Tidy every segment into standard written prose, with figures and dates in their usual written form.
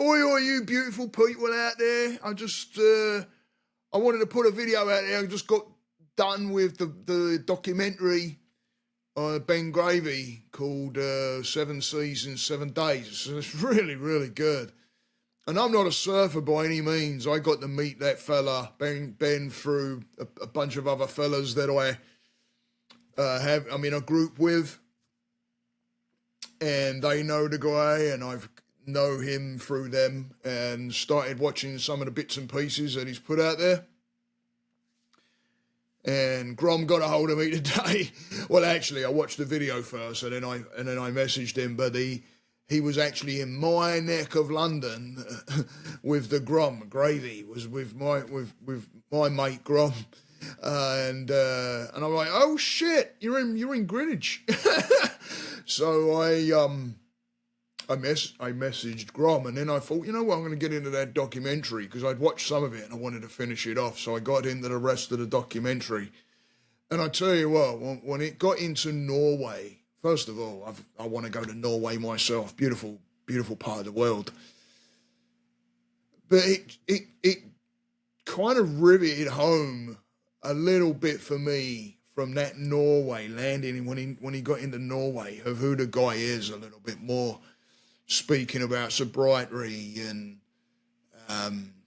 Oi, you beautiful people out there. I wanted to put a video out there. I just got done with the documentary BenGravyy called 7 Seasons, 7 Days. So it's really, really good. And I'm not a surfer by any means. I got to meet that fella, Ben through a bunch of other fellas that I'm in a group with. And they know the guy, and I've know him through them, and started watching some of the bits and pieces that he's put out there. And Grom got a hold of me today. Well, actually, I watched the video first, and then I messaged him. But he was actually in my neck of London with the Grom. Gravy was with my mate Grom, and I'm like, oh shit, you're in Greenwich. So I messaged Grom, and then I thought, you know what, I'm going to get into that documentary because I'd watched some of it and I wanted to finish it off. So I got into the rest of the documentary. And I tell you what, when it got into Norway, first of all, I want to go to Norway myself. Beautiful, beautiful part of the world. But it kind of riveted home a little bit for me from that Norway landing, when he got into Norway, of who the guy is a little bit more, speaking about sobriety and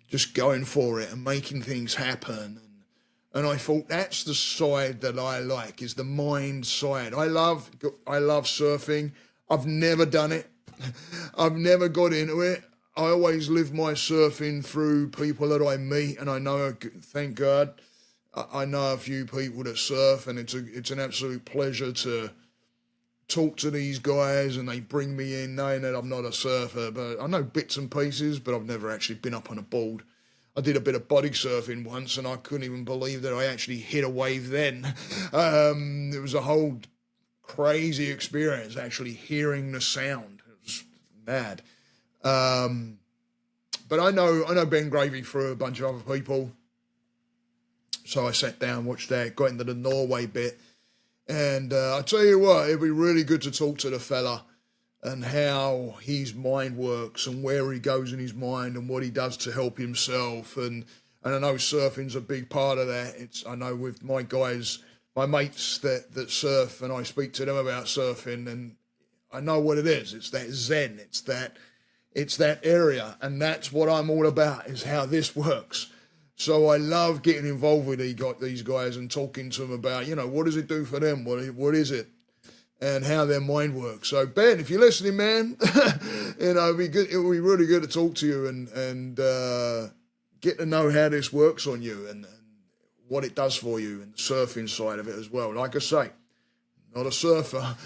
just going for it and making things happen. And I thought that's the side that I like, is the mind side. I love surfing. I've never done it. I've never got into it. I always live my surfing through people that I meet, and I know, thank God, I know a few people that surf, and it's an absolute pleasure to talk to these guys, and they bring me in knowing that I'm not a surfer, but I know bits and pieces, but I've never actually been up on a board. I did a bit of body surfing once, and I couldn't even believe that I actually hit a wave then. It was a whole crazy experience, actually hearing the sound. It was mad. But I know BenGravyy through a bunch of other people. So I sat down, watched that, got into the Norway bit. And I tell you what, it'd be really good to talk to the fella and how his mind works and where he goes in his mind and what he does to help himself. And I know surfing's a big part of that. I know with my guys, my mates that surf, and I speak to them about surfing, and I know what it is. It's that zen. It's that area. And that's what I'm all about, is how this works. So I love getting involved with these guys and talking to them about, what does it do for them? What is it? And how their mind works. So Ben, if you're listening, man, it'd be good. It would be really good to talk to you and get to know how this works on you and what it does for you, and the surfing side of it as well. Like I say, not a surfer,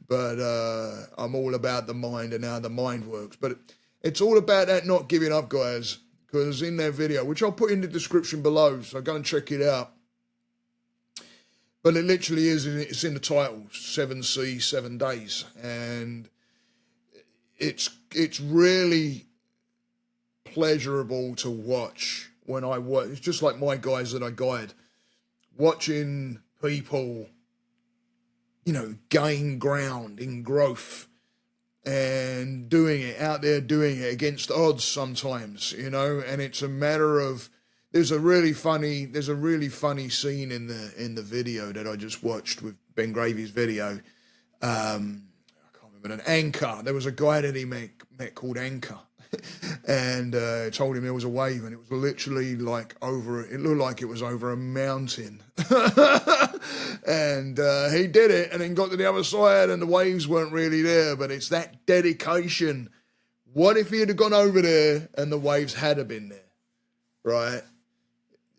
but I'm all about the mind and how the mind works. But it's all about that not giving up, guys. Because in their video, which I'll put in the description below, so go and check it out. But it literally is, it's in the title, 7 Seas, 7 Days. And it's really pleasurable to watch when I watch. It's just like my guys that I guide. Watching people, gain ground in growth. And doing it against odds sometimes, and it's a matter of, there's a really funny scene in the video that I just watched with BenGravy's video. I can't remember, an Anchor. There was a guy that he met called Anchor, and told him there was a wave, and it was literally it looked like it was over a mountain. And he did it, and then got to the other side, and the waves weren't really there. But it's that dedication. What if he had gone over there and the waves had been there, right?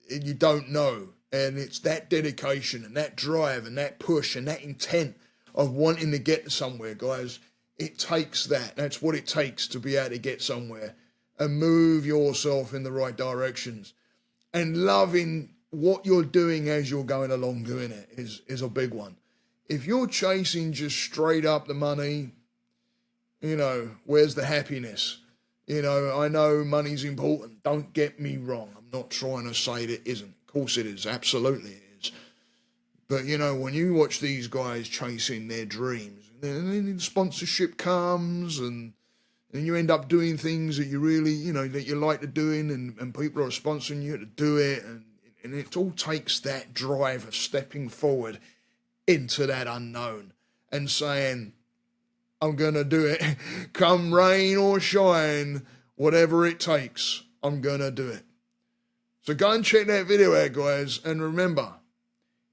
You don't know. And it's that dedication and that drive and that push and that intent of wanting to get somewhere, guys. It takes that. That's what it takes to be able to get somewhere and move yourself in the right directions. And loving what you're doing as you're going along doing it is a big one. If you're chasing just straight up the money, where's the happiness? I know money's important. Don't get me wrong. I'm not trying to say that it isn't. Of course it is. Absolutely it is. But, when you watch these guys chasing their dreams, and then the sponsorship comes and And you end up doing things that you really, that you like to doing, and people are sponsoring you to do it. And it all takes that drive of stepping forward into that unknown and saying, I'm going to do it. Come rain or shine, whatever it takes, I'm going to do it. So go and check that video out, guys. And remember,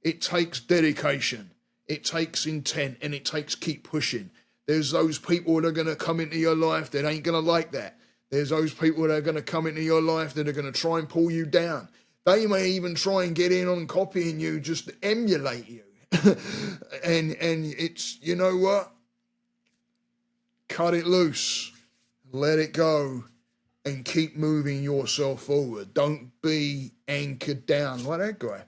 it takes dedication, it takes intent, and it takes keep pushing. There's those people that are going to come into your life that ain't going to like that. There's those people that are going to come into your life that are going to try and pull you down. They may even try and get in on copying you just to emulate you. and it's, you know what? Cut it loose. Let it go. And keep moving yourself forward. Don't be anchored down like that guy.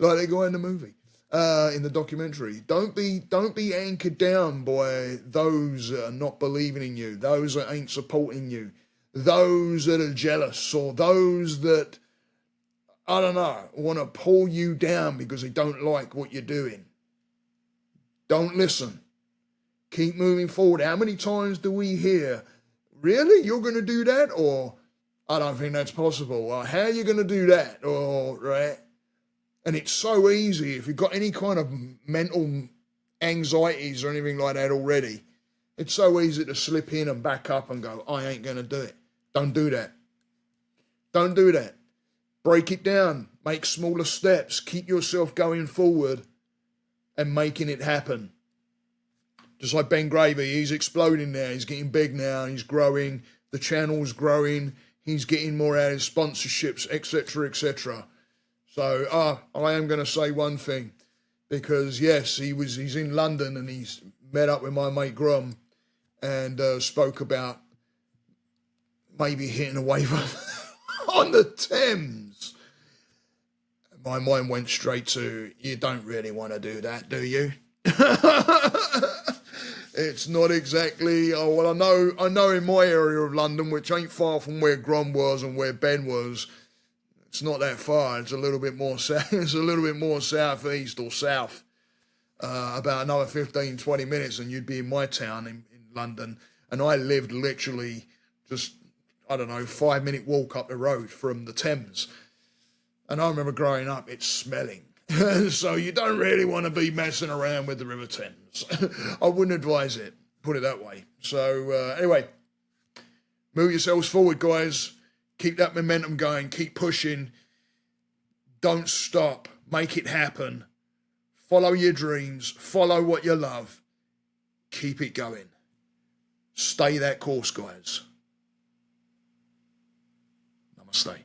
Like that guy in the movie. In the documentary, don't be anchored down by those that are not believing in you, those that ain't supporting you, those that are jealous, or those that, I don't know, want to pull you down because they don't like what you're doing. Don't listen. Keep moving forward. How many times do we hear, really, you're going to do that? Or, I don't think that's possible. Or, how are you going to do that? Or, right? And it's so easy, if you've got any kind of mental anxieties or anything like that already, it's so easy to slip in and back up and go, I ain't going to do it. Don't do that. Don't do that. Break it down. Make smaller steps. Keep yourself going forward and making it happen. Just like BenGravyy, he's exploding now. He's getting big now. He's growing. The channel's growing. He's getting more out of sponsorships, etc., etc. So I am going to say one thing, because yes, he's in London and he's met up with my mate Grum and spoke about maybe hitting a wave on the Thames. My mind went straight to, you don't really want to do that, do you? It's not exactly, I know in my area of London, which ain't far from where Grum was and where Ben was, it's not that far. It's a little bit more south. It's a little bit more southeast or south. About another 15, 20 minutes, and you'd be in my town in London. And I lived literally just, 5-minute walk up the road from the Thames. And I remember growing up, it's smelling. So you don't really want to be messing around with the River Thames. I wouldn't advise it, put it that way. So anyway, move yourselves forward, guys. Keep that momentum going. Keep pushing. Don't stop. Make it happen. Follow your dreams. Follow what you love. Keep it going. Stay that course, guys. Namaste.